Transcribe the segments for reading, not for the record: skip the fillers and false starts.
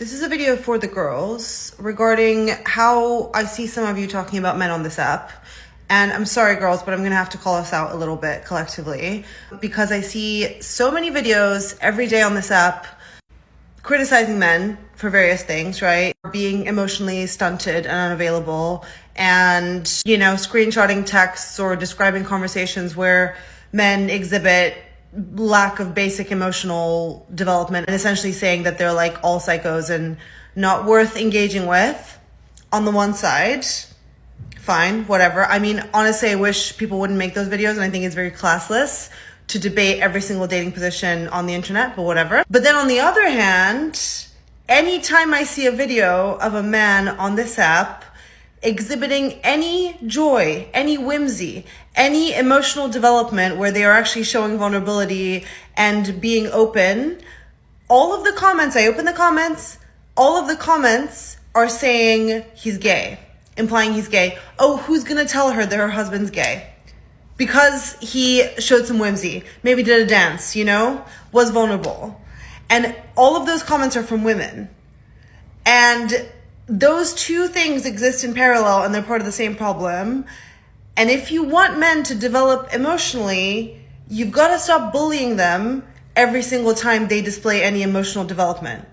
This is a video for the girls regarding how I see some of you talking about men on this app. And I'm sorry, girls, but I'm gonna have to call us out a little bit collectively because I see so many videos every day on this app criticizing men for various things, right? Being emotionally stunted and unavailable and, screenshotting texts or describing conversations where men exhibit lack of basic emotional development and essentially saying that they're like all psychos and not worth engaging with. On the one side, fine, whatever. I mean, honestly, I wish people wouldn't make those videos, and I think it's very classless to debate every single dating position on the internet, but whatever. But then on the other hand, anytime I see a video of a man on this app exhibiting any joy, any whimsy, any emotional development where they are actually showing vulnerability and being open, all of the comments, I open the comments, all of the comments are saying he's gay, implying he's gay. Oh, who's gonna tell her that her husband's gay? Because he showed some whimsy, maybe did a dance, was vulnerable. And all of those comments are from women. And those two things exist in parallel and they're part of the same problem. And if you want men to develop emotionally, you've got to stop bullying them every single time they display any emotional development.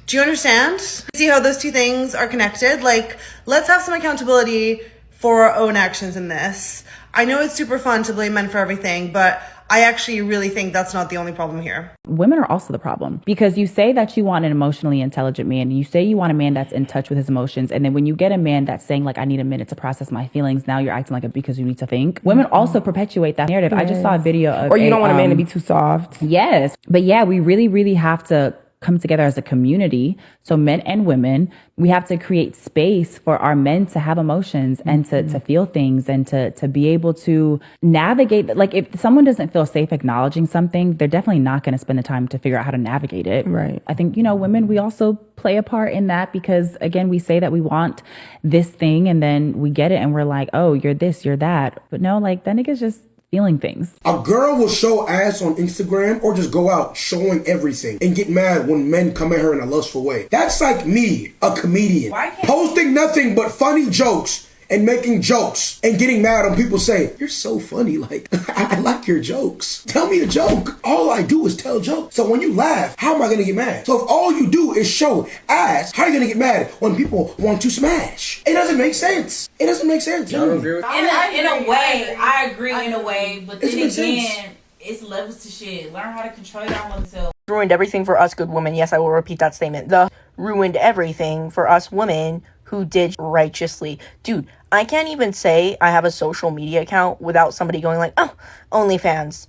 Do you understand? See how those two things are connected? Like, let's have some accountability for our own actions in this. I know it's super fun to blame men for everything, but I actually really think that's not the only problem here. Women are also the problem because you say that you want an emotionally intelligent man. You say you want a man that's in touch with his emotions. And then when you get a man that's saying like, I need a minute to process my feelings, now you're acting like it because you need to think. Women also perpetuate that narrative. Yes. I just saw a video of or you don't want a man to be too soft. Yes. But yeah, we really, really have to come together as a community. So men and women, we have to create space for our men to have emotions and to feel things and to be able to navigate. Like if someone doesn't feel safe acknowledging something, they're definitely not going to spend the time to figure out how to navigate it. Right. I think, women, we also play a part in that because again, we say that we want this thing and then we get it and we're like, oh, you're this, you're that. But no, like that nigga's just feeling things. A girl will show ass on Instagram or just go out showing everything and get mad when men come at her in a lustful way. That's like me, a comedian, posting nothing but funny jokes and making jokes and getting mad when people say, you're so funny, like, I like your jokes. Tell me a joke. All I do is tell jokes. So when you laugh, how am I gonna get mad? So if all you do is show ass, how are you gonna get mad when people want to smash? It doesn't make sense. It doesn't make sense. In a way, I agree in a way, but then again, it's levels to shit. Learn how to control your own self. Ruined everything for us good women. Yes, I will repeat that statement. The ruined everything for us women who did righteously. Dude, I can't even say I have a social media account without somebody going like, oh, OnlyFans.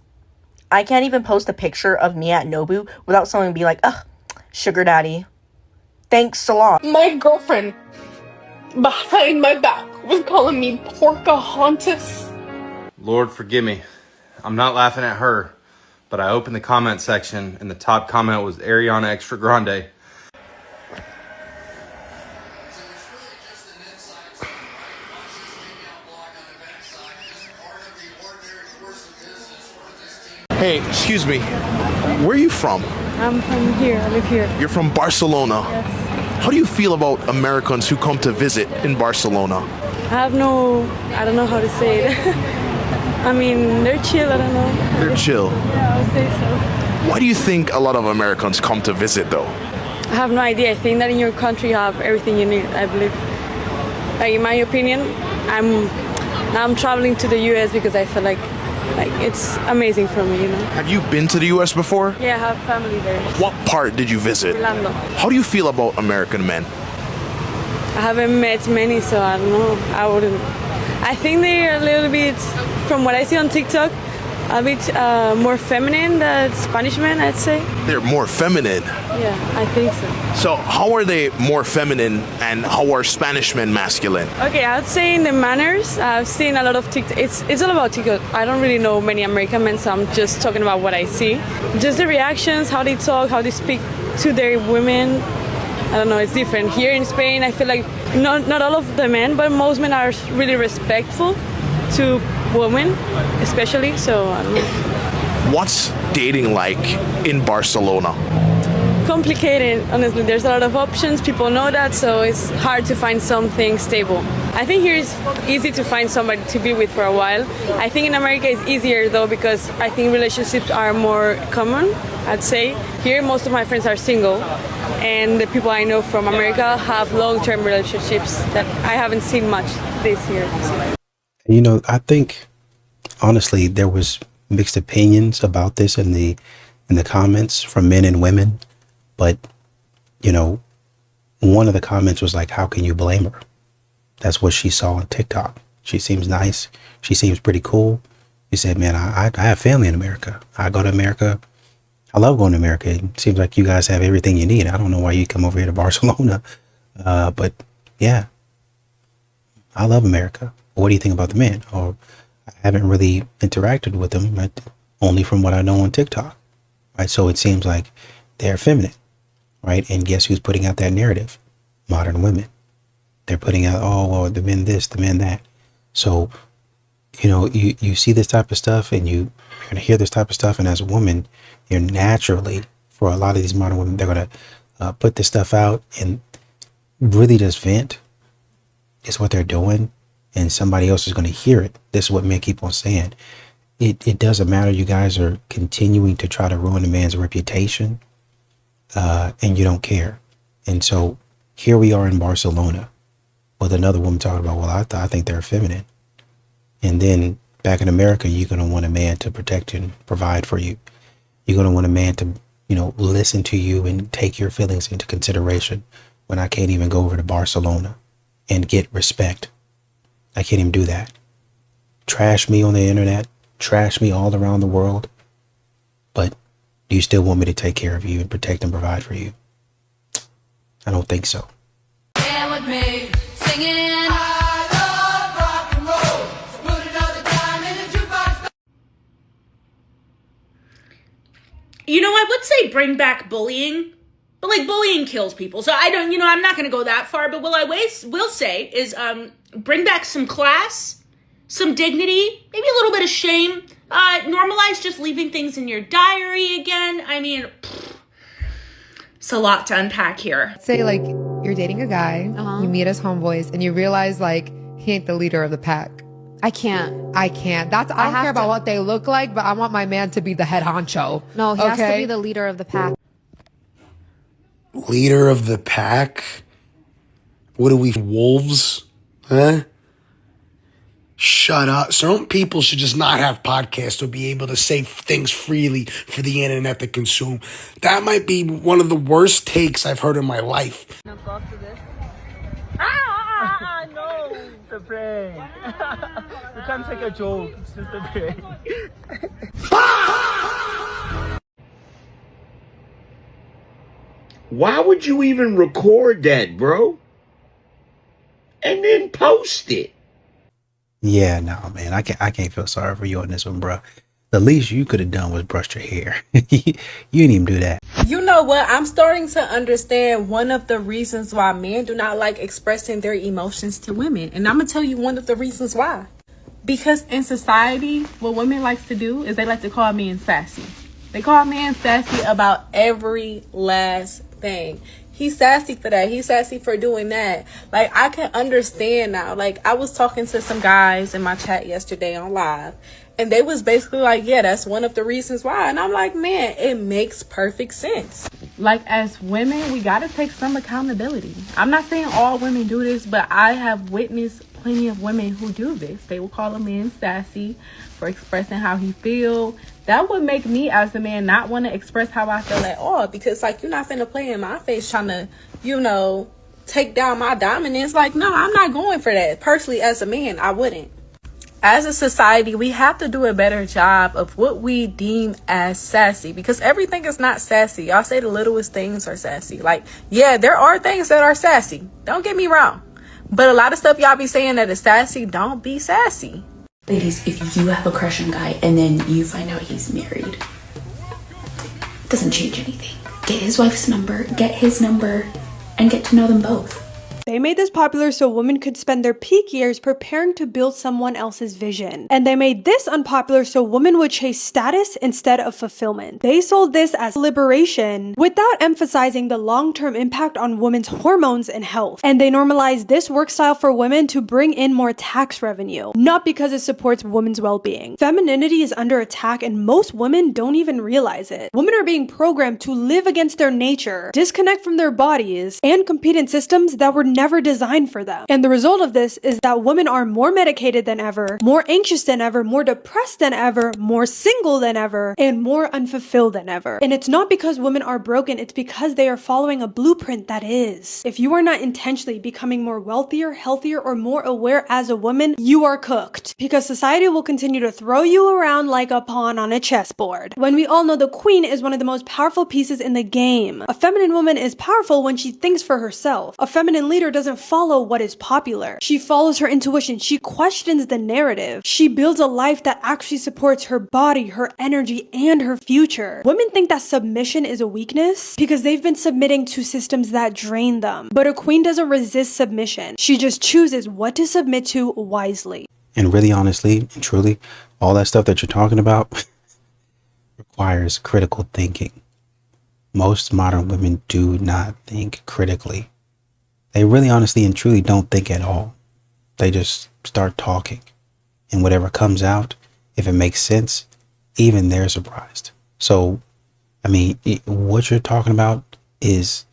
I can't even post a picture of me at Nobu without someone be like, ugh, sugar daddy. Thanks a lot. My girlfriend behind my back was calling me Porcahontas. Lord forgive me. I'm not laughing at her, but I opened the comment section and the top comment was Ariana Extra Grande. Hey, excuse me. Where are you from? I'm from here. I live here. You're from Barcelona? Yes. How do you feel about Americans who come to visit in Barcelona? I don't know how to say it. I mean, they're chill, I don't know. They're chill? Yeah, I would say so. Why do you think a lot of Americans come to visit though? I have no idea. I think that in your country you have everything you need, I believe. Like, in my opinion, I'm traveling to the US because I feel like it's amazing for me, Have you been to the US before? Yeah, I have family there. What part did you visit? Orlando. How do you feel about American men? I haven't met many, so I don't know. I think they're a little bit, from what I see on TikTok, a bit more feminine than Spanish men, I'd say. They're more feminine? Yeah, I think so. So how are they more feminine and how are Spanish men masculine? Okay, I'd say in the manners, I've seen a lot of TikTok. It's all about TikTok. I don't really know many American men, so I'm just talking about what I see. Just the reactions, how they talk, how they speak to their women. I don't know, it's different. Here in Spain, I feel like not all of the men, but most men are really respectful to women, especially, so I don't know. What's dating like in Barcelona? complicated, honestly. There's a lot of options. People know that, so it's hard to find something stable. I think here it's easy to find somebody to be with for a while. I think in America it's easier though, because I think relationships are more common, I'd say. Here most of my friends are single, and the people I know from America have long-term relationships that I haven't seen much this year. You know, I think honestly there was mixed opinions about this in the comments from men and women, but you know, one of the comments was like, how can you blame her? That's what she saw on TikTok. She seems nice. She seems pretty cool. He said, man, I have family in America. I go to America. I love going to America. It seems like you guys have everything you need. I don't know why you come over here to Barcelona. But yeah, I love America. What do you think about the men? Or I haven't really interacted with them, but only from what I know on TikTok. Right. So it seems like they're feminine. Right. And guess who's putting out that narrative? Modern women. They're putting out, oh, well, the men this, the men that. So, you know, you see this type of stuff and you're going to hear this type of stuff. And as a woman, you're naturally, for a lot of these modern women, they're going to put this stuff out and really just vent. Is what they're doing. And somebody else is going to hear it. This is what men keep on saying. It doesn't matter. You guys are continuing to try to ruin a man's reputation. And you don't care. And so here we are in Barcelona with another woman talking about, well, I think they're feminine. And then back in America, you're going to want a man to protect you and provide for you. You're going to want a man to, you know, listen to you and take your feelings into consideration when I can't even go over to Barcelona and get respect. I can't even do that. Trash me on the internet, trash me all around the world. But do you still want me to take care of you and protect and provide for you? I don't think so. You know, I would say bring back bullying, but like bullying kills people. So I don't, you know, I'm not going to go that far, but what I will say is bring back some class, some dignity, maybe a little bit of shame. Normalize just leaving things in your diary again. I mean, it's a lot to unpack here. Say like you're dating a guy, you meet as homeboys, and you realize like he ain't the leader of the pack. I can't. I don't care about what they look like, but I want my man to be the head honcho. No, he has to be the leader of the pack. Leader of the pack? What are we, wolves? Huh? Shut up. Some people should just not have podcasts or be able to say things freely for the internet to consume. That might be one of the worst takes I've heard in my life. No. It's a prank. You can't take a joke. It's just a prank. Why would you even record that, bro? And then post it? Yeah, no, man, I can't feel sorry for you on this one, bro. The least you could have done was brush your hair. You didn't even do that. You know what? I'm starting to understand one of the reasons why men do not like expressing their emotions to women. And I'm going to tell you one of the reasons why. Because in society, what women like to do is they like to call men sassy. They call men sassy about every last thing. He's sassy for that. He's sassy for doing that. Like, I can understand now. Like, I was talking to some guys in my chat yesterday on live, and they was basically like, yeah, that's one of the reasons why. And I'm like, man, it makes perfect sense. Like, as women, we got to take some accountability. I'm not saying all women do this, but I have witnessed plenty of women who do this. They will call a man sassy for expressing how he feel. That would make me as a man not want to express how I feel at all, because like, you're not finna play in my face trying to, you know, take down my dominance. Like, no, I'm not going for that. Personally, as a man, I wouldn't. As a society, we have to do a better job of what we deem as sassy, because everything is not sassy. Y'all say the littlest things are sassy. Like, yeah, there are things that are sassy. Don't get me wrong. But a lot of stuff y'all be saying that is sassy, don't be sassy. Ladies, if you have a crush on a guy and then you find out he's married, it doesn't change anything. Get his wife's number, get his number, and get to know them both. They made this popular so women could spend their peak years preparing to build someone else's vision. And they made this unpopular so women would chase status instead of fulfillment. They sold this as liberation without emphasizing the long-term impact on women's hormones and health. And they normalized this work style for women to bring in more tax revenue, not because it supports women's well-being. Femininity is under attack and most women don't even realize it. Women are being programmed to live against their nature, disconnect from their bodies, and compete in systems that were never designed for them. And the result of this is that women are more medicated than ever, more anxious than ever, more depressed than ever, more single than ever, and more unfulfilled than ever. And it's not because women are broken, it's because they are following a blueprint that is. If you are not intentionally becoming more wealthier, healthier, or more aware as a woman, you are cooked. Because society will continue to throw you around like a pawn on a chessboard. When we all know the queen is one of the most powerful pieces in the game. A feminine woman is powerful when she thinks for herself. A feminine leader doesn't follow what is popular. She follows her intuition. She questions the narrative. She builds a life that actually supports her body, her energy, and her future. Women think that submission is a weakness because they've been submitting to systems that drain them. But a queen doesn't resist submission. She just chooses what to submit to wisely. And really, honestly, and truly, all that stuff that you're talking about requires critical thinking. Most modern women do not think critically. They really, honestly, and truly don't think at all. They just start talking. And whatever comes out, if it makes sense, even they're surprised. So, I mean, what you're talking about is,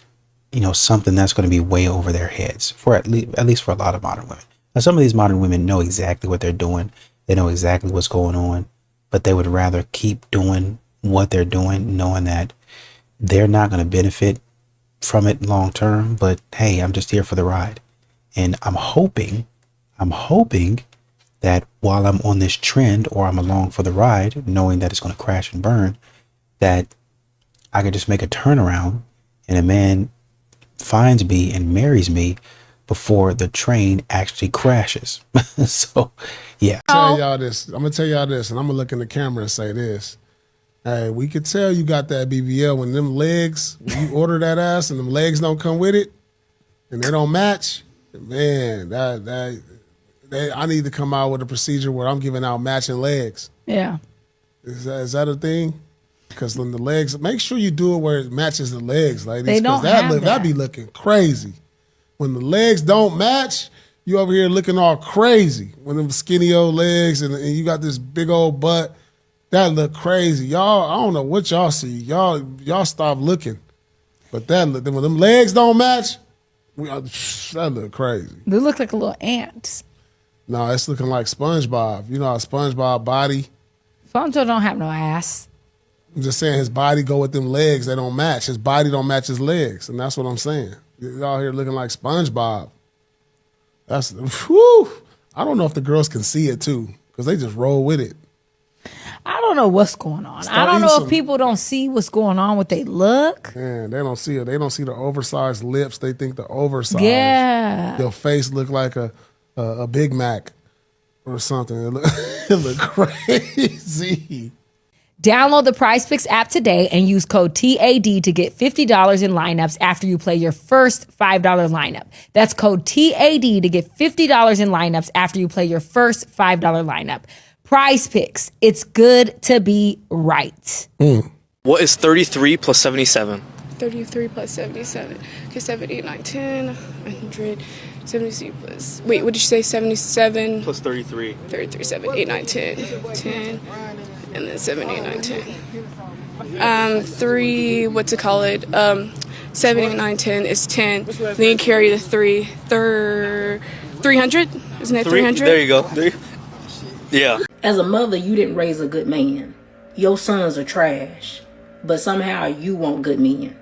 something that's going to be way over their heads for at least for a lot of modern women. Now, some of these modern women know exactly what they're doing. They know exactly what's going on, but they would rather keep doing what they're doing, knowing that they're not going to benefit from it long term. But hey, I'm just here for the ride. And I'm hoping that while I'm on this trend or I'm along for the ride, knowing that it's going to crash and burn, that I could just make a turnaround and a man finds me and marries me before the train actually crashes. So, yeah. I'm gonna tell y'all this, and I'm gonna look in the camera and say this. Hey, we could tell you got that BBL when them legs, when you order that ass and them legs don't come with it, and they don't match. Man, I need to come out with a procedure where I'm giving out matching legs. Yeah. Is that a thing? Because when the legs, make sure you do it where it matches the legs, ladies. They don't have that. That be looking crazy. When the legs don't match, you over here looking all crazy. When them skinny old legs and you got this big old butt, that look crazy. Y'all, I don't know what y'all see. Y'all stop looking. But when them legs don't match, that look crazy. They look like a little ant. No, it's looking like SpongeBob. You know how SpongeBob body? SpongeBob don't have no ass. I'm just saying his body go with them legs. They don't match. His body don't match his legs. And that's what I'm saying. Y'all here looking like SpongeBob. That's, whew. I don't know if the girls can see it too, because they just roll with it. I don't know what's going on. I don't know if people don't see what's going on with their look. Man, they don't see it. They don't see the oversized lips. They think the oversized. Yeah. Your face look like a Big Mac or something. It look crazy. Download the PrizePicks app today and use code TAD to get $50 in lineups after you play your first $5 lineup. That's code TAD to get $50 in lineups after you play your first $5 lineup. PrizePicks. It's good to be right. What is 33 plus 77? 33 plus 77. Okay, 7, 8, 9, 10, 100, 70 plus. Wait, what did you say? 77? Plus 33. 33, 7, 8, 9, 10. 10. And then 7, 8, 9, 10. 3, what's it call it? 7, 8, 9, 10 is 10. Then you carry the 3. 300? Isn't it 300? There you go. Yeah. As a mother, you didn't raise a good man. Your sons are trash. But somehow you want good men.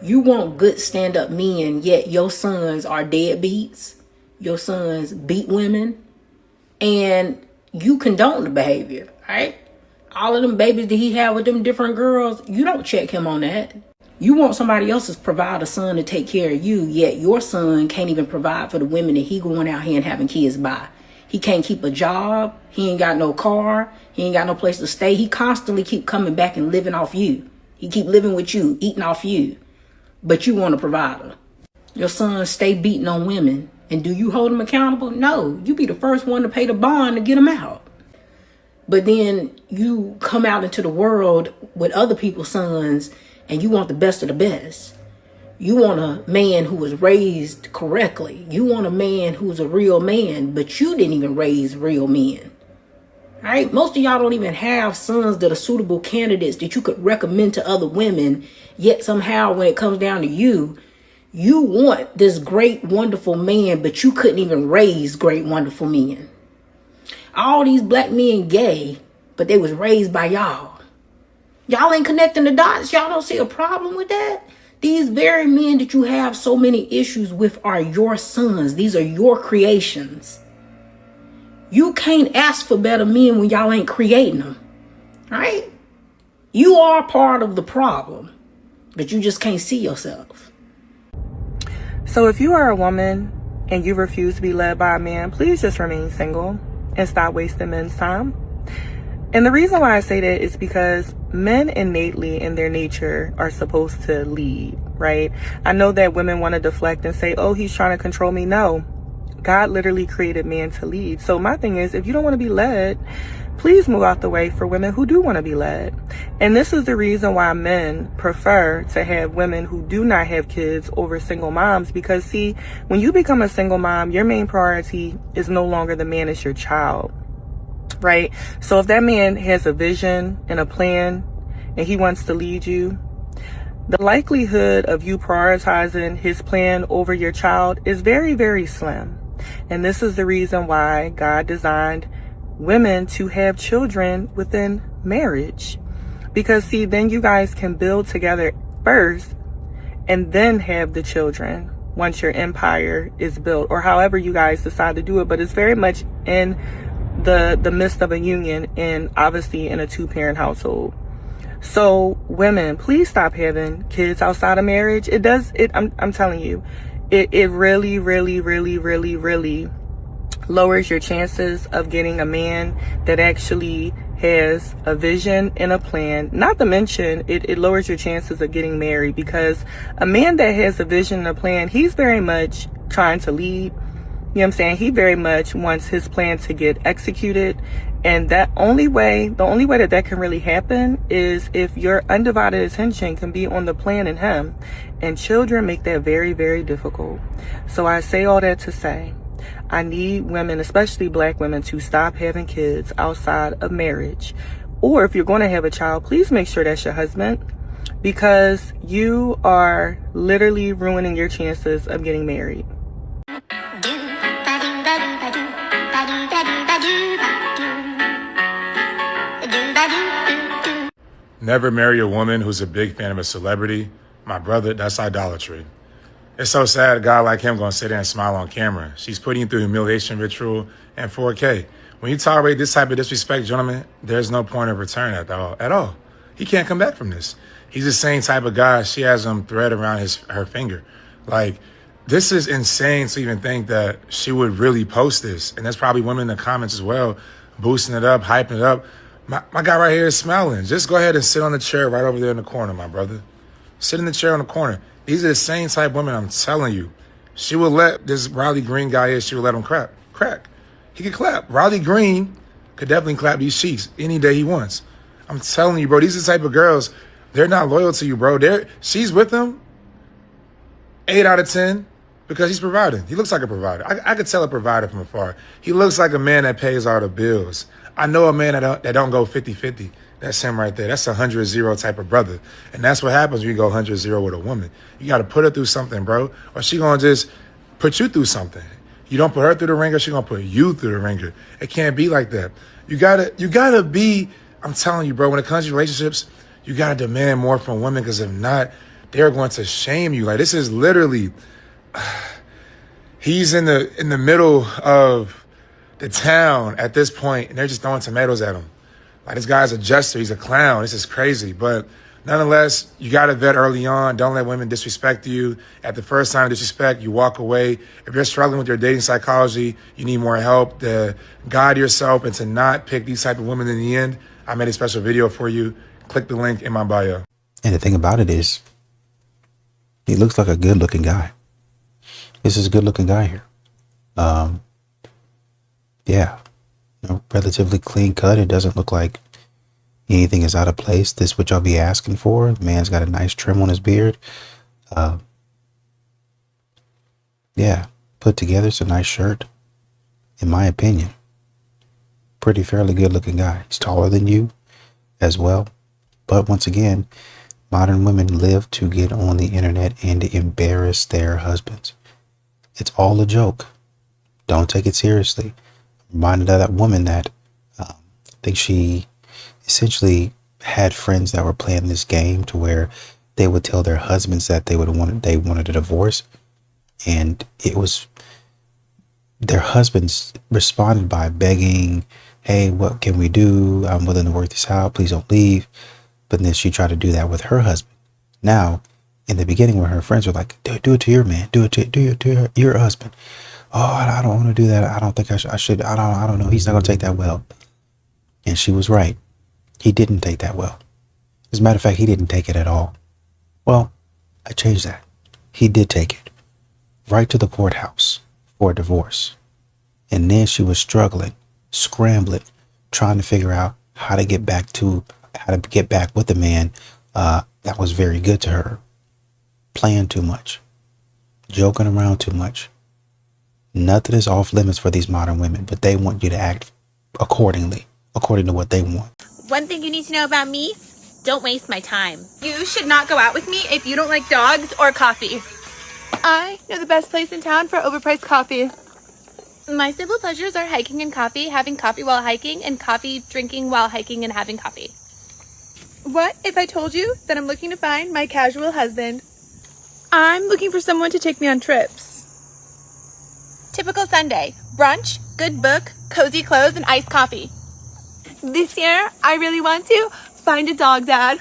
You want good stand-up men, yet your sons are deadbeats. Your sons beat women. And you condone the behavior, right? All of them babies that he had with them different girls, you don't check him on that. You want somebody else's provider son to take care of you, yet your son can't even provide for the women that he going out here and having kids by. He can't keep a job. He ain't got no car. He ain't got no place to stay. He constantly keep coming back and living off you. He keep living with you, eating off you. But you want a provider. Your sons stay beating on women. And do you hold them accountable? No. You be the first one to pay the bond to get them out. But then you come out into the world with other people's sons and you want the best of the best. You want a man who was raised correctly. You want a man who's a real man, but you didn't even raise real men. All right? Most of y'all don't even have sons that are suitable candidates that you could recommend to other women. Yet somehow when it comes down to you, you want this great, wonderful man, but you couldn't even raise great, wonderful men. All these black men gay, but they was raised by y'all. Y'all ain't connecting the dots. Y'all don't see a problem with that? These very men that you have so many issues with are your sons. These are your creations. You can't ask for better men when y'all ain't creating them. Right? You are part of the problem, but you just can't see yourself. So if you are a woman and you refuse to be led by a man, please just remain single and stop wasting men's time. And the reason why I say that is because men innately in their nature are supposed to lead, right? I know that women want to deflect and say, oh, he's trying to control me. No, God literally created man to lead. So my thing is, if you don't want to be led, please move out the way for women who do want to be led. And this is the reason why men prefer to have women who do not have kids over single moms. Because see, when you become a single mom, your main priority is no longer the man, it's your child. Right? So if that man has a vision and a plan and he wants to lead you, the likelihood of you prioritizing his plan over your child is very, very slim. And this is the reason why God designed women to have children within marriage. Because see, then you guys can build together first and then have the children once your empire is built, or however you guys decide to do it. But it's very much in the midst of a union, and obviously in a 2-parent household. So women, please stop having kids outside of marriage. I'm telling you, it really, really, really, really, really lowers your chances of getting a man that actually has a vision and a plan. Not to mention, it lowers your chances of getting married, because a man that has a vision and a plan, he's very much trying to lead. You know what I'm saying? He very much wants his plan to get executed. And the only way that can really happen is if your undivided attention can be on the plan and him. And children make that very, very difficult. So I say all that to say, I need women, especially black women, to stop having kids outside of marriage. Or if you're going to have a child, please make sure that's your husband, because you are literally ruining your chances of getting married. Never marry a woman who's a big fan of a celebrity. My brother, that's idolatry. It's so sad a guy like him gonna sit there and smile on camera. She's putting you through humiliation ritual and 4K. When you tolerate this type of disrespect, gentlemen, there's no point of return at all. He can't come back from this. He's the same type of guy. She has him thread around her finger. Like, this is insane to even think that she would really post this. And there's probably women in the comments as well, boosting it up, hyping it up. My guy right here is smiling. Just go ahead and sit on the chair right over there in the corner, my brother. Sit in the chair in the corner. These are the same type of women, I'm telling you. She would let this Riley Green guy here, she would let him crack. He could clap. Riley Green could definitely clap these cheeks any day he wants. I'm telling you, bro, these are the type of girls, they're not loyal to you, bro. She's with him 8 out of 10 because he's providing. He looks like a provider. I could tell a provider from afar. He looks like a man that pays all the bills. I know a man that don't go 50-50. That's him right there. That's a 100-0 type of brother. And that's what happens when you go 100-0 with a woman. You got to put her through something, bro, or she going to just put you through something. You don't put her through the ringer, she going to put you through the ringer. It can't be like that. You gotta be, I'm telling you, bro, when it comes to relationships, you got to demand more from women, because if not, they're going to shame you. Like, this is literally, he's in the middle of the town at this point, and they're just throwing tomatoes at him. Like, this guy's a jester. He's a clown. This is crazy. But nonetheless, you got to vet early on. Don't let women disrespect you. At the first sign of disrespect, you walk away. If you're struggling with your dating psychology, you need more help to guide yourself and to not pick these type of women in the end. I made a special video for you. Click the link in my bio. And the thing about it is, he looks like a good looking guy. this is a good looking guy here. Yeah, relatively clean cut. It doesn't look like anything is out of place. This is what y'all be asking for. The man's got a nice trim on his beard. Yeah, put together. It's a nice shirt, in my opinion. Pretty fairly good looking guy. He's taller than you as well. But once again, modern women live to get on the internet and to embarrass their husbands. It's all a joke. Don't take it seriously. Reminded of that woman that I think she essentially had friends that were playing this game to where they would tell their husbands that they wanted a divorce, and it was their husbands responded by begging, hey, what can we do? I'm willing to work this out. Please don't leave. But then she tried to do that with her husband. Now, in the beginning, when her friends were like, do it to your man, do it to your husband. Oh, I don't want to do that. I don't think I should. I don't know. He's not going to take that well. And she was right. He didn't take that well. As a matter of fact, he didn't take it at all. Well, I changed that. He did take it right to the courthouse for a divorce. And then she was struggling, scrambling, trying to figure out how to get back with the man that was very good to her. Playing too much, joking around too much. Nothing is off limits for these modern women, but they want you to act accordingly, according to what they want. One thing you need to know about me, don't waste my time. You should not go out with me if you don't like dogs or coffee. I know the best place in town for overpriced coffee. My simple pleasures are hiking and coffee, having coffee while hiking, and coffee drinking while hiking and having coffee. What if I told you that I'm looking to find my casual husband? I'm looking for someone to take me on trips. Typical Sunday. Brunch, good book, cozy clothes, and iced coffee. This year, I really want to find a dog dad.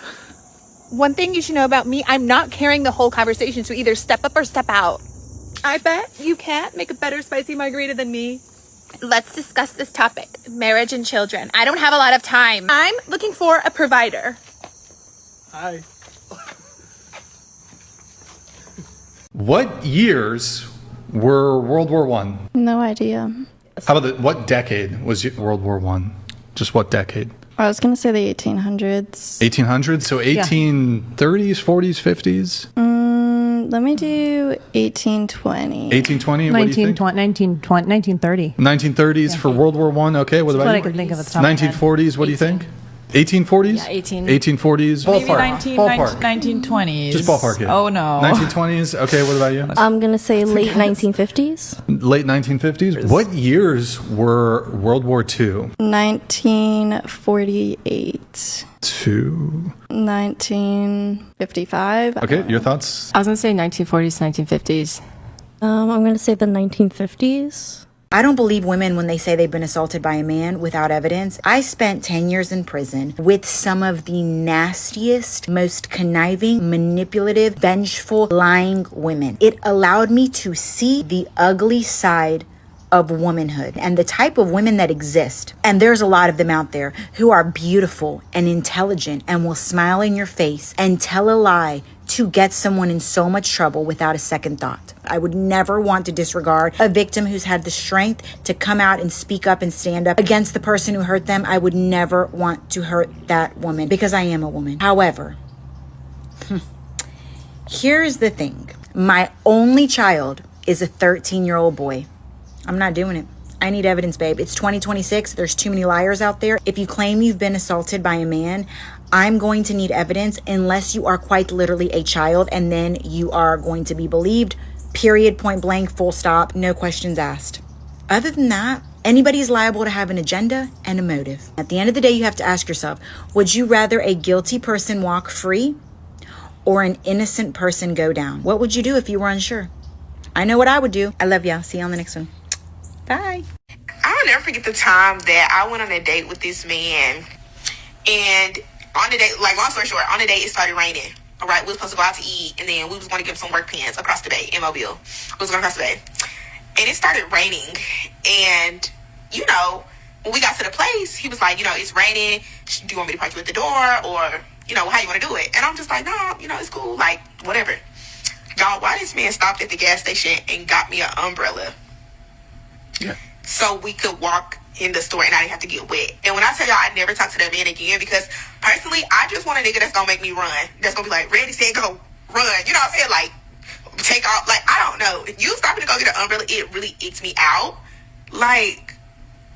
One thing you should know about me, I'm not carrying the whole conversation, so either step up or step out. I bet you can't make a better spicy margarita than me. Let's discuss this topic, marriage and children. I don't have a lot of time. I'm looking for a provider. Hi. What years were World War I? No idea. How about what decade was World War I? Just what decade? I was going to say the 1800s. 1800s? So 1830s, 40s, 50s? Let me do 1820. 1820? What do you think? 1930. 1930s for World War I? Okay, what about what you? I could think of at the top of my head. 1940s, what do you think? 1840s? Yeah, 1840s. Maybe Ballpark. 1920s. Just ballpark it. Oh, no. 1920s. Okay, what about you? I'm going to say late 1950s. Late 1950s. What years were World War II? 1948. 1955. Okay, your thoughts? I was going to say 1940s, 1950s. I'm going to say the 1950s. I don't believe women when they say they've been assaulted by a man without evidence. I spent 10 years in prison with some of the nastiest, most conniving, manipulative, vengeful, lying women. It allowed me to see the ugly side of womanhood and the type of women that exist. And there's a lot of them out there who are beautiful and intelligent and will smile in your face and tell a lie to get someone in so much trouble without a second thought. I would never want to disregard a victim who's had the strength to come out and speak up and stand up against the person who hurt them. I would never want to hurt that woman because I am a woman. However, here's the thing. My only child is a 13-year-old boy. I'm not doing it. I need evidence, babe. It's 2026. There's too many liars out there. If you claim you've been assaulted by a man, I'm going to need evidence unless you are quite literally a child, and then you are going to be believed. Period, point blank, full stop, no questions asked. Other than that, anybody's liable to have an agenda and a motive. At the end of the day, you have to ask yourself, would you rather a guilty person walk free or an innocent person go down? What would you do if you were unsure? I know what I would do. I love y'all. See you on the next one. Bye. I'll never forget the time that I went on a date with this man. And on the date, like long story short, on the date it started raining. All right, we were supposed to go out to eat, and then we was going to get some work pants across the bay in Mobile. We was going across the bay. And it started raining. And, you know, when we got to the place, he was like, you know, it's raining. Do you want me to park you at the door? Or, you know, how you want to do it? And I'm just like, no, you know, it's cool. Like, whatever. Y'all, why this man stopped at the gas station and got me an umbrella? Yeah. So we could walk in the store and I didn't have to get wet. And when I tell y'all I never talk to that man again, because personally, I just want a nigga that's gonna make me run. That's gonna be like, ready, set, go, run. You know what I'm saying? Like, take off. Like, I don't know. If you stopping to go get an umbrella, it really icks me out. Like,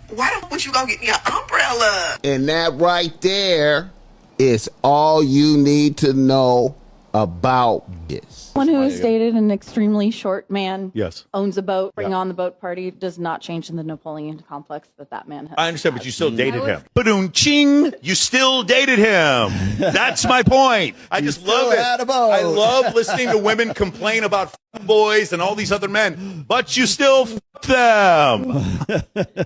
why the fuck would you go get me an umbrella? And that right there is all you need to know about this. Someone who has dated an extremely short man, Yes. owns a boat, bring on the boat party, does not change in the Napoleon complex that man has. I understand, but you still dated him. Ba-doom-ching! You still dated him. That's my point. I just love it. I love listening to women complain about boys and all these other men, but you still them.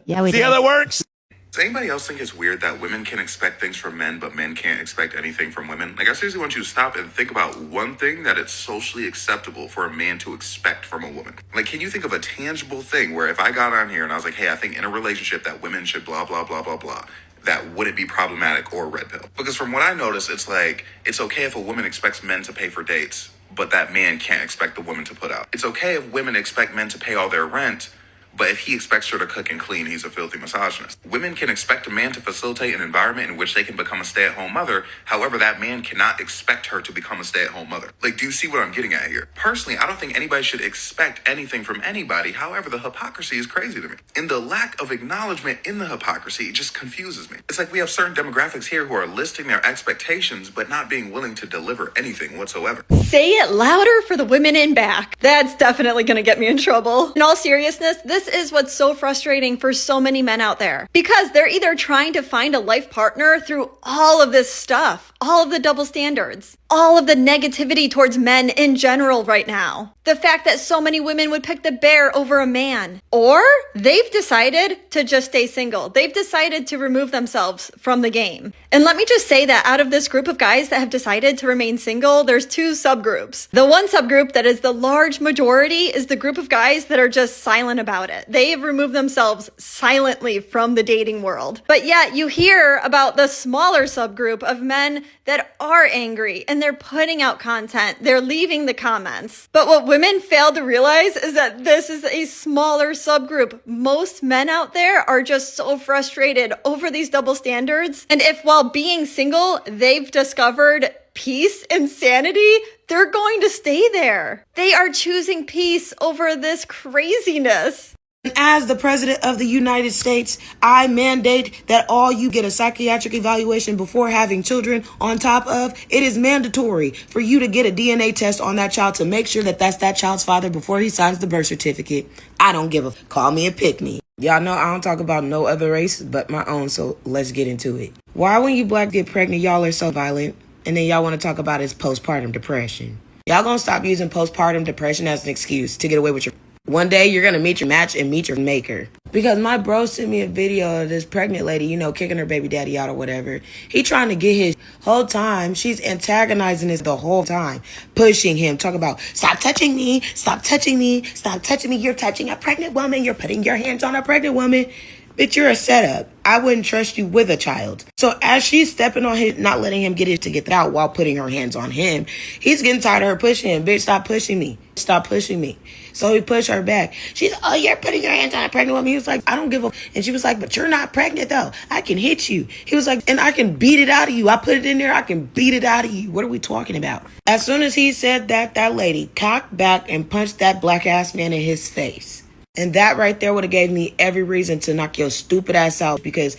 Yeah, we See how that works? Does anybody else think it's weird that women can expect things from men, but men can't expect anything from women? Like, I seriously want you to stop and think about one thing that it's socially acceptable for a man to expect from a woman. Like, can you think of a tangible thing where if I got on here and I was like, hey, I think in a relationship that women should blah, blah, blah, blah, blah, that wouldn't be problematic or red pill? Because from what I notice, it's like, it's okay if a woman expects men to pay for dates, but that man can't expect the woman to put out. It's okay if women expect men to pay all their rent, but if he expects her to cook and clean, he's a filthy misogynist. Women can expect a man to facilitate an environment in which they can become a stay-at-home mother. However, that man cannot expect her to become a stay-at-home mother. Like, do you see what I'm getting at here? Personally, I don't think anybody should expect anything from anybody. However, the hypocrisy is crazy to me. And the lack of acknowledgement in the hypocrisy just confuses me. It's like we have certain demographics here who are listing their expectations, but not being willing to deliver anything whatsoever. Say it louder for the women in back. That's definitely gonna get me in trouble. In all seriousness, this is what's so frustrating for so many men out there, because they're either trying to find a life partner through all of this stuff, all of the double standards, all of the negativity towards men in general right now. The fact that so many women would pick the bear over a man. Or they've decided to just stay single. They've decided to remove themselves from the game. And let me just say that out of this group of guys that have decided to remain single, there's two subgroups. The one subgroup that is the large majority is the group of guys that are just silent about it. They have removed themselves silently from the dating world. But yet you hear about the smaller subgroup of men that are angry and they're putting out content. They're leaving the comments. But what women fail to realize is that this is a smaller subgroup. Most men out there are just so frustrated over these double standards. And if while being single, they've discovered peace and sanity, they're going to stay there. They are choosing peace over this craziness. As the President of the United States, I mandate that all you get a psychiatric evaluation before having children. On top of, it is mandatory for you to get a DNA test on that child to make sure that that's that child's father before he signs the birth certificate. I don't give a call me a pick me. Y'all know I don't talk about no other race but my own, so let's get into it. Why when you black get pregnant, y'all are so violent, and then y'all want to talk about is postpartum depression? Y'all gonna stop using postpartum depression as an excuse to get away with your... One day you're gonna meet your match and meet your maker. Because my bro sent me a video of this pregnant lady, you know, kicking her baby daddy out or whatever. He trying to get his whole time. She's antagonizing this the whole time. Pushing him. Talking about, stop touching me. Stop touching me. Stop touching me. You're touching a pregnant woman. You're putting your hands on a pregnant woman. Bitch, you're a setup. I wouldn't trust you with a child. So as she's stepping on him, not letting him get it to get that out while putting her hands on him, he's getting tired of her pushing him. Bitch, stop pushing me. Stop pushing me. So he pushed her back. She's, oh, you're putting your hands on a pregnant woman. He was like, I don't give a... And she was like, but you're not pregnant, though. I can hit you. He was like, and I can beat it out of you. I put it in there. I can beat it out of you. What are we talking about? As soon as he said that, that lady cocked back and punched that black-ass man in his face. And that right there would have gave me every reason to knock your stupid ass out, because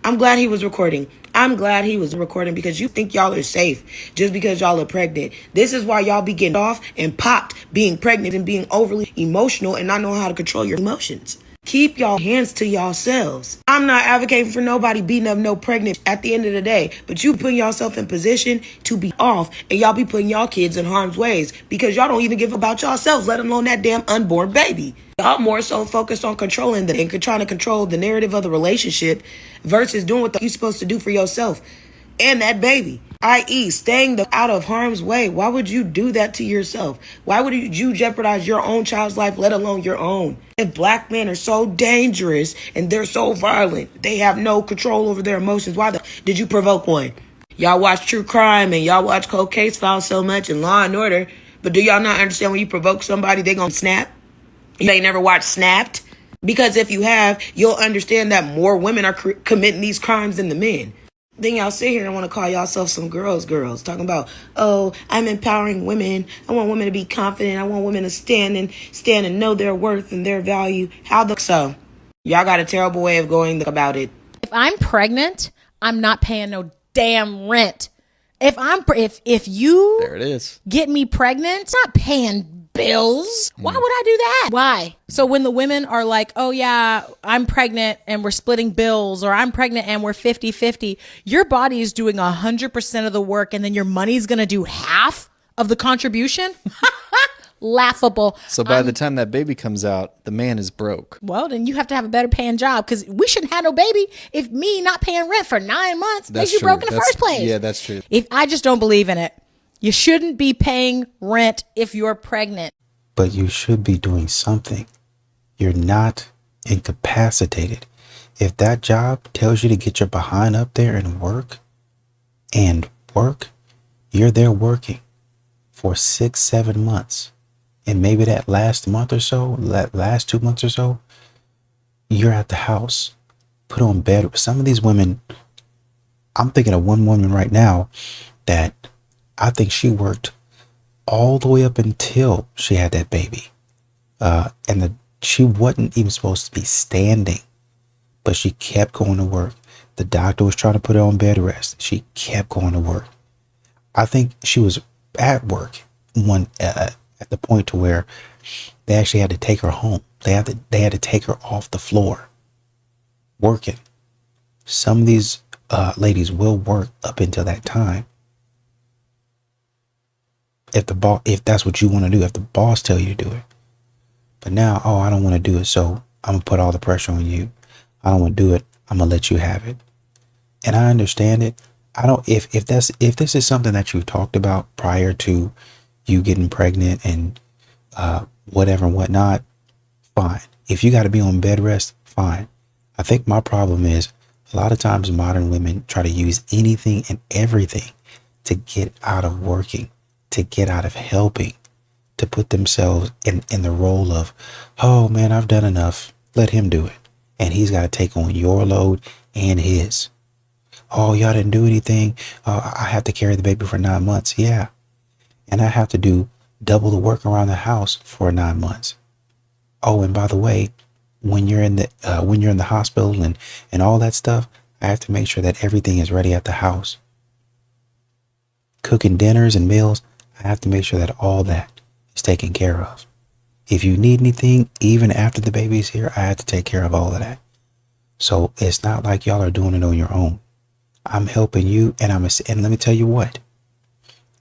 I'm glad he was recording. I'm glad he was recording, because you think y'all are safe just because y'all are pregnant. This is why y'all be getting off and popped being pregnant and being overly emotional and not knowing how to control your emotions. Keep y'all hands to yourselves. I'm not advocating for nobody beating up no pregnant at the end of the day, but you putting yourself in position to be off, and y'all be putting y'all kids in harm's ways because y'all don't even give about yourselves, let alone that damn unborn baby. Y'all more so focused on controlling and trying to control the narrative of the relationship versus doing what you're supposed to do for yourself and that baby, i.e. staying out of harm's way. Why would you do that to yourself? Why would you jeopardize your own child's life, let alone your own? If black men are so dangerous and they're so violent, they have no control over their emotions, why did you provoke one? Y'all watch true crime and y'all watch cold case files so much and Law and Order. But do y'all not understand when you provoke somebody, they gonna snap? You ain't never watched Snapped? Because if you have, you'll understand that more women are committing these crimes than the men. Then y'all sit here and want to call yourself some girls, talking about, oh, I'm empowering women. I want women to be confident. I want women to stand and know their worth and their value. So? Y'all got a terrible way of going about it. If I'm pregnant, I'm not paying no damn rent. If you There it is. get me pregnant, it's not paying bills. Why would I do that? Why? So when the women are like, oh yeah, I'm pregnant and we're splitting bills, or I'm pregnant and we're 50-50, your body is doing 100% of the work and then your money's going to do half of the contribution? Laughable. So by the time that baby comes out, the man is broke. Well, then you have to have a better paying job, because we shouldn't have no baby if me not paying rent for 9 months makes you broke in the first place. Yeah, that's true. I just don't believe in it. You shouldn't be paying rent if you're pregnant. But you should be doing something. You're not incapacitated. If that job tells you to get your behind up there and work, you're there working for 6-7 months. And maybe that last month or so, that last 2 months or so, you're at the house, put on bed. Some of these women, I'm thinking of one woman right now that I think she worked all the way up until she had that baby. She wasn't even supposed to be standing, but she kept going to work. The doctor was trying to put her on bed rest. She kept going to work. I think she was at work at the point to where they actually had to take her home. They had to take her off the floor working. Some of these ladies will work up until that time. If that's what you want to do, if the boss tell you to do it. But now, I don't want to do it, so I'm gonna put all the pressure on you. I don't want to do it. I'm gonna let you have it. And I understand it. If this is something that you've talked about prior to you getting pregnant and whatever and whatnot, fine. If you got to be on bed rest, fine. I think my problem is a lot of times modern women try to use anything and everything to get out of working, to get out of helping, to put themselves in the role of, oh man, I've done enough. Let him do it. And he's got to take on your load and his. Oh, y'all didn't do anything. I have to carry the baby for 9 months. Yeah. And I have to do double the work around the house for 9 months. Oh, and by the way, when you're in the hospital and all that stuff, I have to make sure that everything is ready at the house. Cooking dinners and meals, I have to make sure that all that is taken care of. If you need anything, even after the baby's here, I have to take care of all of that. So it's not like y'all are doing it on your own. I'm helping you, and let me tell you what.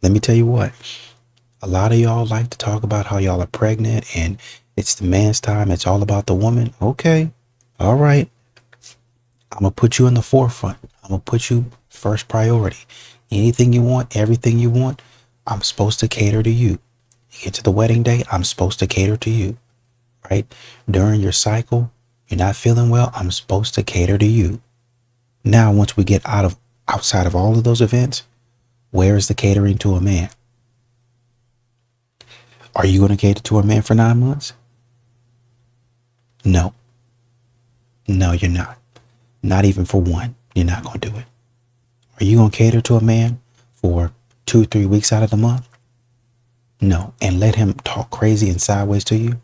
A lot of y'all like to talk about how y'all are pregnant and it's the man's time. It's all about the woman. Okay. All right. I'm going to put you in the forefront. I'm going to put you first priority. Anything you want, everything you want, I'm supposed to cater to you. You get to the wedding day, I'm supposed to cater to you. Right? During your cycle, you're not feeling well, I'm supposed to cater to you. Now, once we get outside of all of those events, where is the catering to a man? Are you going to cater to a man for 9 months? No. No, you're not. Not even for one. You're not going to do it. Are you going to cater to a man for 2-3 weeks out of the month? No. And let him talk crazy and sideways to you?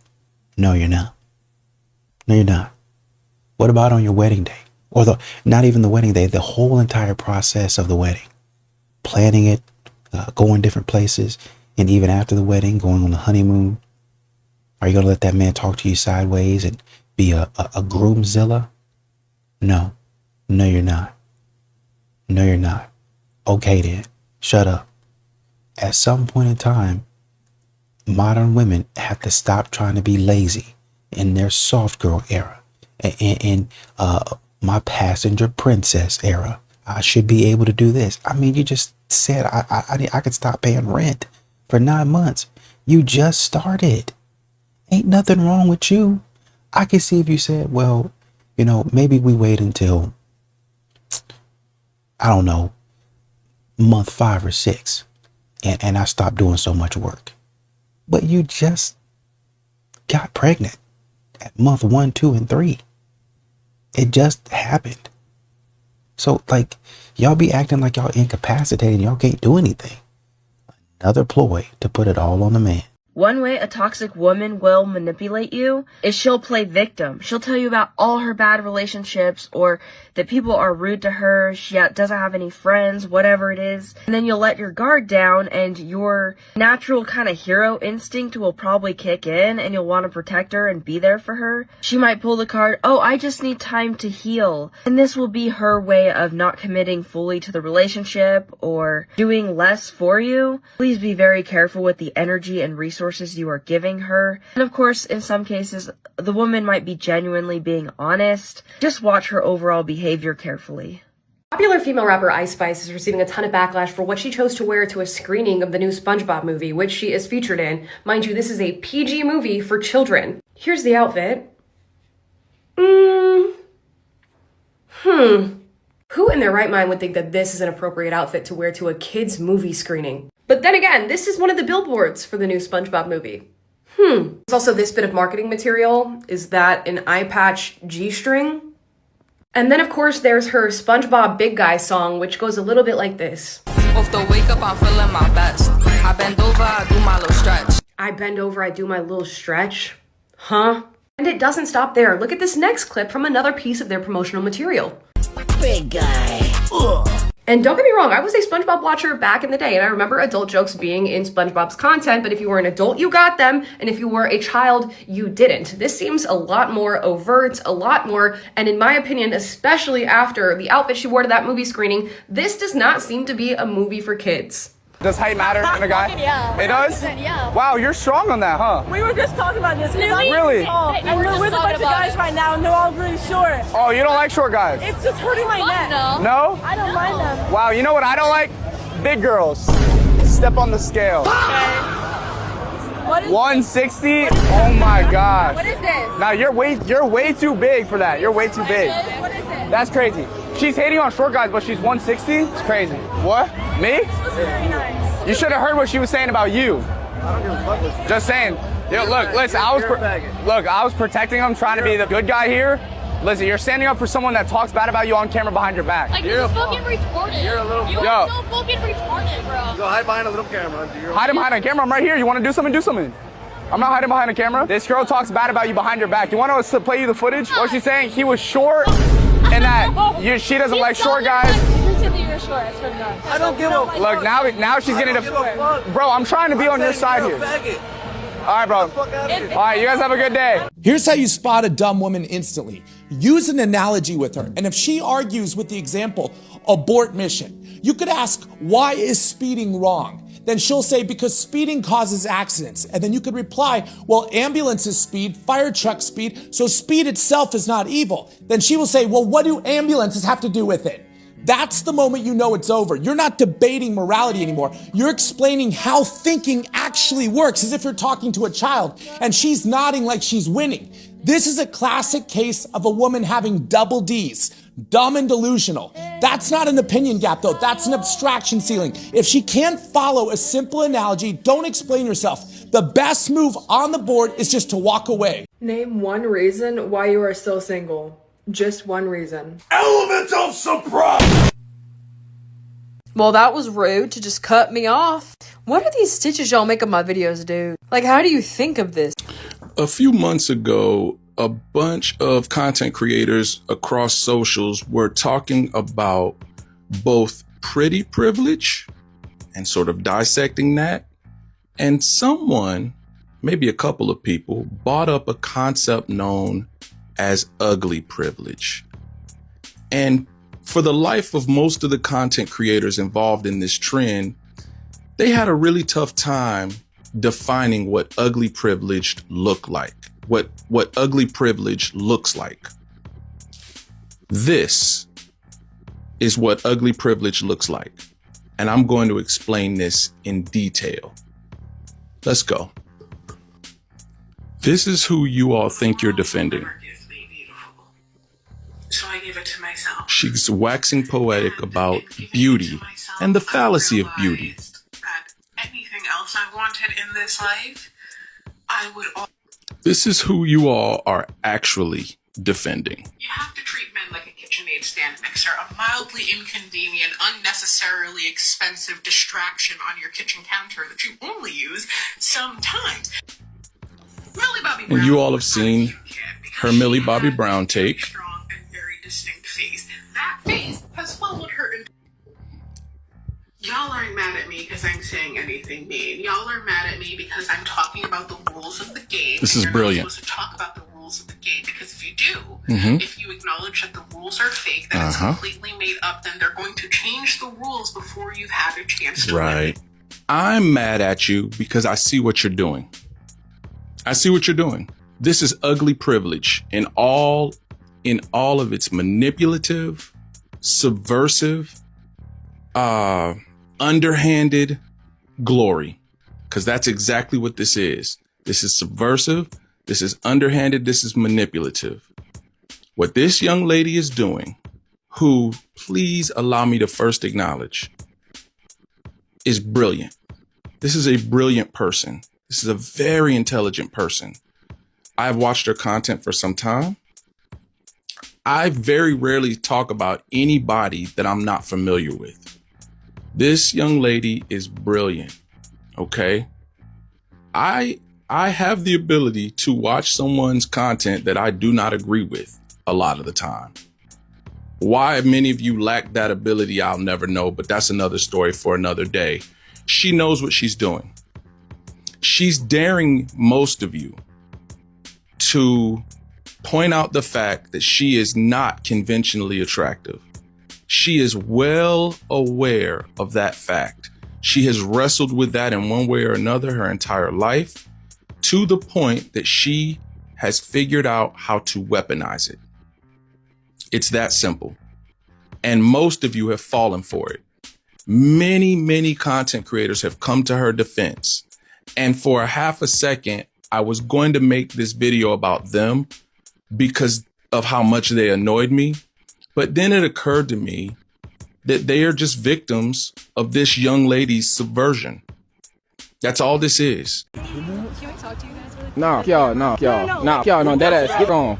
No, you're not. No, you're not. What about on your wedding day? Or not even the wedding day, the whole entire process of the wedding. Planning it, going different places, and even after the wedding, going on the honeymoon. Are you going to let that man talk to you sideways and be a groomzilla? No. No, you're not. No, you're not. Okay then. Shut up. At some point in time, modern women have to stop trying to be lazy in their soft girl era. In my passenger princess era. I should be able to do this. I mean, you just said I could stop paying rent for 9 months. You just started. Ain't nothing wrong with you. I can see if you said, well, maybe we wait until, I don't know, month 5 or 6, and I stop doing so much work. but you just got pregnant at month 1, 2, and 3. It just happened. So, like, y'all be acting like y'all incapacitated and y'all can't do anything. Another ploy to put it all on the man. One way a toxic woman will manipulate you is she'll play victim. She'll tell you about all her bad relationships or that people are rude to her, she doesn't have any friends, whatever it is. And then you'll let your guard down and your natural kind of hero instinct will probably kick in and you'll want to protect her and be there for her. She might pull the card, oh, I just need time to heal. And this will be her way of not committing fully to the relationship or doing less for you. Please be very careful with the energy and resources you are giving her. And of course, in some cases, the woman might be genuinely being honest. Just watch her overall behavior carefully. Popular female rapper Ice Spice is receiving a ton of backlash for what she chose to wear to a screening of the new SpongeBob movie, which she is featured in. Mind you, this is a PG movie for children. Here's the outfit. Who in their right mind would think that this is an appropriate outfit to wear to a kid's movie screening? But then again, this is one of the billboards for the new SpongeBob movie. There's also this bit of marketing material. Is that an eye patch G-string? And then of course there's her SpongeBob Big Guy song, which goes a little bit like this. Off the wake up, I'm feeling my best. I bend over, I do my little stretch. I bend over, I do my little stretch. Huh? And it doesn't stop there. Look at this next clip from another piece of their promotional material. Big Guy. Ugh. And don't get me wrong, I was a SpongeBob watcher back in the day, and I remember adult jokes being in SpongeBob's content, but if you were an adult, you got them, and if you were a child, you didn't. This seems a lot more overt, a lot more, and in my opinion, especially after the outfit she wore to that movie screening, this does not seem to be a movie for kids. Does height matter in a guy? Yeah. It does? Yeah. Wow, you're strong on that, huh? We were just talking about this. Really? And we're with a bunch of guys right now, and they're all really short. Oh, you don't like short guys? It's just hurting my neck. No? I don't mind them. Wow, you know what I don't like? Big girls. Step on the scale. What is 160? Oh my gosh. What is this? Now you're way too big for that. You're way too big. What is it? That's crazy. She's hating on short guys, but she's 160? It's crazy. What? Me? Very nice. You should have heard what she was saying about you. I don't give a fuck with you. Just saying. Yo, look, listen, I was protecting him, trying to be the good guy here. Listen, you're standing up for someone that talks bad about you on camera behind your back. Like, you're fucking retarded. You're a little... You Yo. are so fucking retarded, bro. Go hide behind a little camera. Hide him behind a camera. I'm right here. You want to do something? Do something. I'm not hiding behind a camera. This girl talks bad about you behind your back. You want us to play you the footage? What's she saying? He was short and that she doesn't like short guys. You're short. I don't give a fuck. Look, now she's getting Bro, I'm trying to be on your side here. All right, bro. All right, you guys have a good day. Here's how you spot a dumb woman instantly. Use an analogy with her. And if she argues with the example, abort mission, you could ask, why is speeding wrong? Then she'll say, because speeding causes accidents. And then you could reply, well, ambulances speed, fire trucks speed, so speed itself is not evil. Then she will say, well, what do ambulances have to do with it? That's the moment you know it's over. You're not debating morality anymore. You're explaining how thinking actually works as if you're talking to a child, and she's nodding like she's winning. This is a classic case of a woman having double D's, dumb and delusional. That's not an opinion gap though, that's an abstraction ceiling. If she can't follow a simple analogy, don't explain yourself. The best move on the board is just to walk away. Name one reason why you are still single. Just one reason. Element of surprise! Well, that was rude to just cut me off. What are these stitches y'all make of my videos, dude? Like, how do you think of this? A few months ago, a bunch of content creators across socials were talking about both pretty privilege and sort of dissecting that. And someone, maybe a couple of people, brought up a concept known as ugly privilege. And for the life of most of the content creators involved in this trend, they had a really tough time defining what ugly privilege looked like, what ugly privilege looks like. This is what ugly privilege looks like. And I'm going to explain this in detail. Let's go. This is who you all think you're defending. So I gave it to myself. She's waxing poetic about beauty and the fallacy of beauty. That anything else I wanted in this life I would This is who you all are actually defending. You have to treat men like a KitchenAid stand mixer, a mildly inconvenient, unnecessarily expensive distraction on your kitchen counter that you only use sometimes. Millie Bobby Brown. And you all have seen her Millie Bobby Brown take. Strong and very distinct face. That face has followed her. Y'all aren't mad at me because I'm saying anything mean. Y'all are mad at me because I'm talking about the rules of the game. This is brilliant. You're not supposed to talk about the rules of the game because if you do, Mhm. if you acknowledge that the rules are fake, that it's completely made up, then they're going to change the rules before you've had a chance to win. Right. I'm mad at you because I see what you're doing. I see what you're doing. This is ugly privilege in all of its manipulative, subversive, underhanded glory. Because that's exactly what this is. This is subversive. This is underhanded. This is manipulative. What this young lady is doing, who, please allow me to first acknowledge, is brilliant. This is a brilliant person. This is a very intelligent person. I've watched her content for some time. I very rarely talk about anybody that I'm not familiar with. This young lady is brilliant. Okay. I have the ability to watch someone's content that I do not agree with a lot of the time. Why many of you lack that ability, I'll never know, but that's another story for another day. She knows what she's doing. She's daring most of you to point out the fact that she is not conventionally attractive. She is well aware of that fact. She has wrestled with that in one way or another her entire life, to the point that she has figured out how to weaponize it. It's that simple. And most of you have fallen for it. Many, many content creators have come to her defense. And for a half a second, I was going to make this video about them because of how much they annoyed me. But then it occurred to me that they are just victims of this young lady's subversion. That's all this is. Can we talk to you guys really quick? No, dead ass. Get on.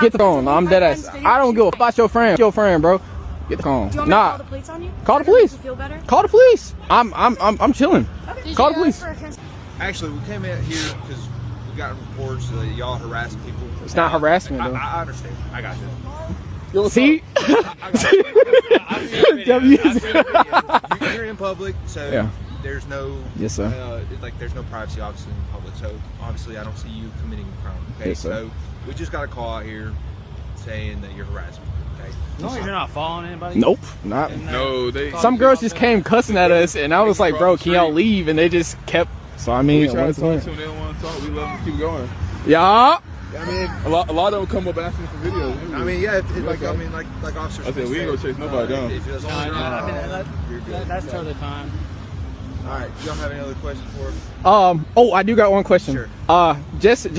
Get the phone. I'm dead ass. I don't give a fuck about your friend, bro. Get the phone. Do you want me to call the police on you? Call the police. You feel better? Call the police. I'm chilling. Call the police. Actually, we came out here because we got reports that y'all harassing people. It's not harassment, though. I understand. I got you. See? You're in public, so Yeah. there's no Yes, sir. There's no privacy obviously in public. So obviously, I don't see you committing a crime. Okay, Yes, sir. so we just got a call out here saying that you're harassing me. Okay. No, you're not following anybody. Nope, not. No, Some girls just came cussing at us, and I was like, "Bro, can y'all leave?" And they just kept. So I mean, We try to talk to them, they don't want to talk. We love to keep going. yeah. I mean, A lot of them come up asking for videos. I mean, yeah. Like officers. I said we ain't gonna chase nobody down. If that's all you're good. That's totally fine. All right. Y'all have any other questions for us? Oh, I do got one question. Sure. Just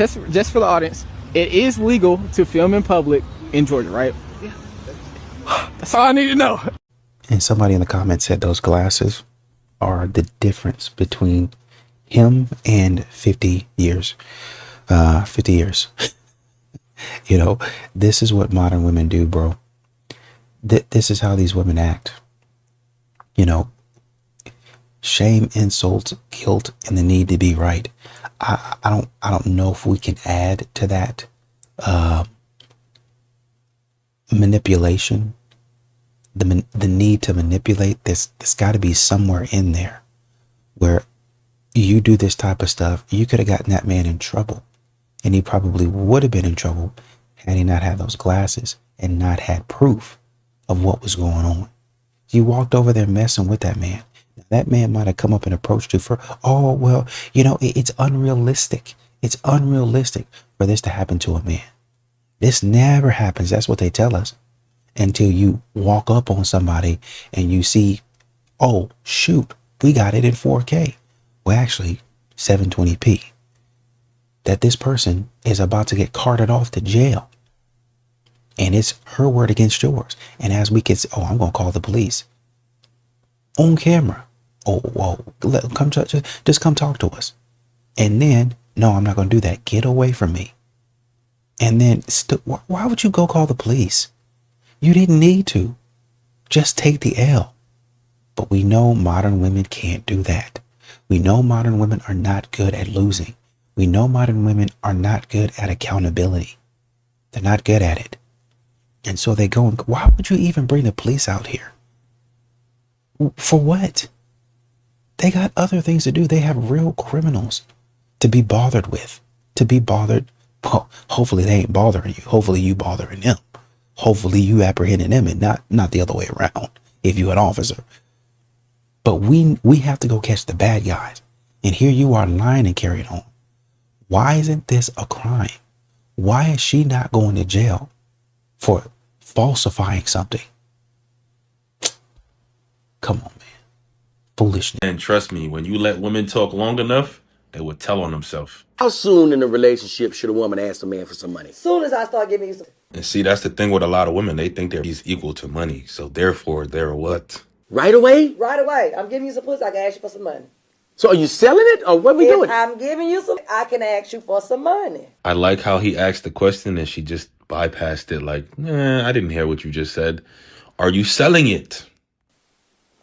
for the audience, it is legal to film in public in Georgia, right? Yeah. That's all I need to know. And somebody in the comments said those glasses are the difference between him and 50 years. 50 years. You know, this is what modern women do, bro. This is how these women act. You know, shame, insult, guilt, and the need to be right. I don't know if we can add to that manipulation. The need to manipulate this. There's got to be somewhere in there where you do this type of stuff. You could have gotten that man in trouble, and he probably would have been in trouble had he not had those glasses and not had proof of what was going on. You walked over there messing with that man. That man might have come up and approached you for, oh, well, you know, it's unrealistic. It's unrealistic for this to happen to a man. This never happens. That's what they tell us. Until you walk up on somebody and you see, oh, shoot, we got it in 4K. Well, actually, 720p. That this person is about to get carted off to jail. And it's her word against yours. And as we can say, oh, I'm going to call the police. On camera. Oh, whoa. Just come talk to us. And then, no, I'm not going to do that. Get away from me. And then, why would you go call the police? You didn't need to. Just take the L. But we know modern women can't do that. We know modern women are not good at losing. We know modern women are not good at accountability. They're not good at it. And so they go, and why would you even bring the police out here? For what? They got other things to do. They have real criminals to be bothered with, to be bothered. Well, hopefully they ain't bothering you. Hopefully you bothering them. Hopefully you apprehending them and not the other way around if you're an officer. But we have to go catch the bad guys. And here you are lying and carrying on. Why isn't this a crime? Why is she not going to jail for falsifying something? Come on, man. Foolishness. And trust me, when you let women talk long enough, they will tell on themselves. How soon in a relationship should a woman ask a man for some money? Soon as I start giving you some. And see, that's the thing with a lot of women. They think he's equal to money. So therefore, they're what? Right away? Right away. I'm giving you some pussy. I can ask you for some money. So are you selling it or what are we doing? I'm giving you some. I can ask you for some money. I like how he asked the question and she just bypassed it like, I didn't hear what you just said. Are you selling it?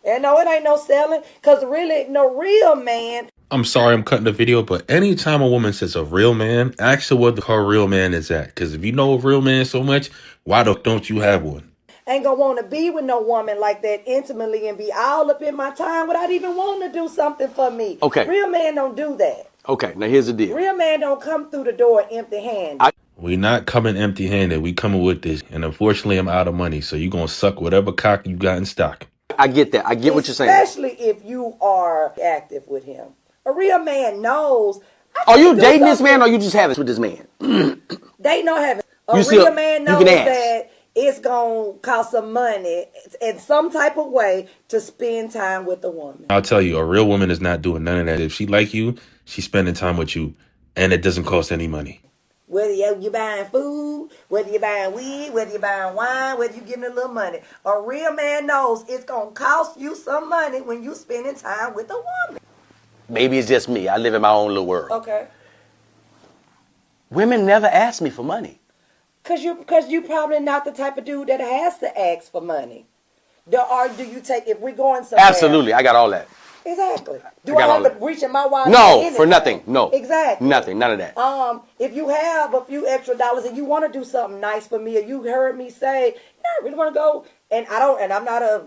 And no, it ain't no selling. Because really, no real man. I'm sorry I'm cutting the video, but anytime a woman says a real man, ask her what her real man is at. Because if you know a real man so much, why don't you have one? Ain't gonna want to be with no woman like that intimately and be all up in my time without even wanting to do something for me. Okay. Real man don't do that. Okay, now here's the deal. Real man don't come through the door empty-handed. We not coming empty-handed. We coming with this. And unfortunately, I'm out of money. So you going to suck whatever cock you got in stock. I get that. I get what you're saying. Especially if you are active with him. A real man knows. Are you dating this man or you just having with this man? They know having. A real man knows that it's going to cost some money in some type of way to spend time with a woman. I'll tell you, a real woman is not doing none of that. If she like you, she's spending time with you. And it doesn't cost any money. Whether you're buying food, whether you're buying weed, whether you're buying wine, whether you're giving a little money. A real man knows it's going to cost you some money when you're spending time with a woman. Maybe it's just me. I live in my own little world. Okay. Women never ask me for money. Because you probably not the type of dude that has to ask for money. Or do you take, if we're going somewhere. Absolutely. I got all that. Exactly. Do I have to reach in my wallet? No, for nothing. No. Exactly. Nothing. None of that. If you have a few extra dollars and you want to do something nice for me, or you heard me say, I really want to go, and I'm not a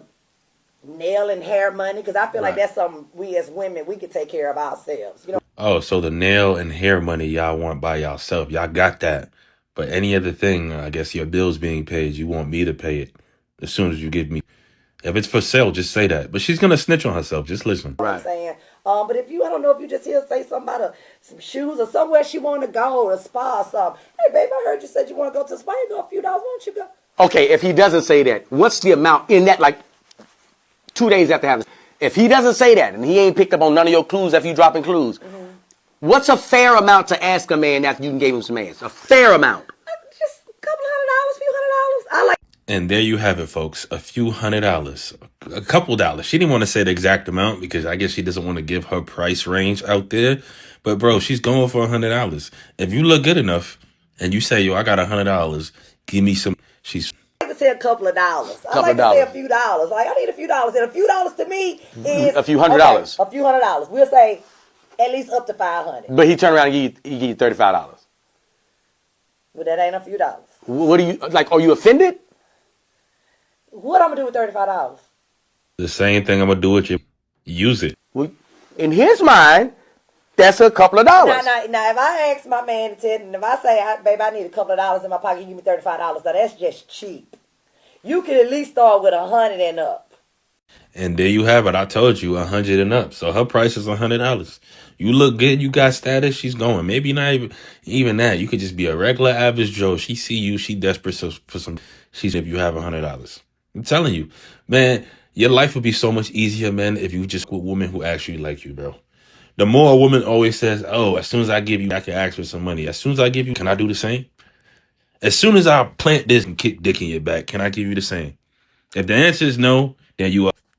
nail and hair money, because I feel like that's something we as women, we can take care of ourselves. You know. Oh, so the nail and hair money y'all want by yourself. Y'all got that. But any other thing, I guess your bill's being paid, you want me to pay it as soon as you give me. If it's for sale, just say that. But she's going to snitch on herself. Just listen. Right. I'm saying. But if you, I don't know if you just hear say something about some shoes or somewhere she want to go, or a spa or something. Hey, babe, I heard you said you want to go to the spa. You go a few dollars. Why don't you go? Okay, if he doesn't say that, what's the amount in that, like 2 days after having? If he doesn't say that and he ain't picked up on none of your clues after you dropping clues, what's a fair amount to ask a man after you gave him some ass? A fair amount. Just a couple $100, few $100. I like. And there you have it, folks. A few $100, a couple dollars. She didn't want to say the exact amount because I guess she doesn't want to give her price range out there. But bro, she's going for $100. If you look good enough and you say, yo, I got $100, give me some. She's. I like to say a couple of dollars. I like to say a few dollars. Like, I need a few dollars. And a few dollars to me is a few $100. Okay, a few $100. We'll say at least up to $500. But he turned around and give you $35. But that ain't a few dollars. What do you like? Are you offended? What I'm gonna do with $35? The same thing I'm gonna do with you. Use it. Well, in his mind, that's a couple of dollars. Now, if I ask my man to tell, and if I say, babe, I need a couple of dollars in my pocket, you give me $35. Now that's just cheap. You can at least start with 100 and up. And there you have it. I told you 100 and up. So her price is $100. You look good. You got status. She's going. Maybe not even that. You could just be a regular average Joe. She see you. She desperate for some. She's if you have $100. I'm telling you, man, your life would be so much easier, man, if you just with women who actually like you, bro. The more a woman always says, oh, as soon as I give you, I can ask for some money. As soon as I give you, can I do the same? As soon as I plant this and kick dick in your back, can I give you the same? If the answer is no, then you are.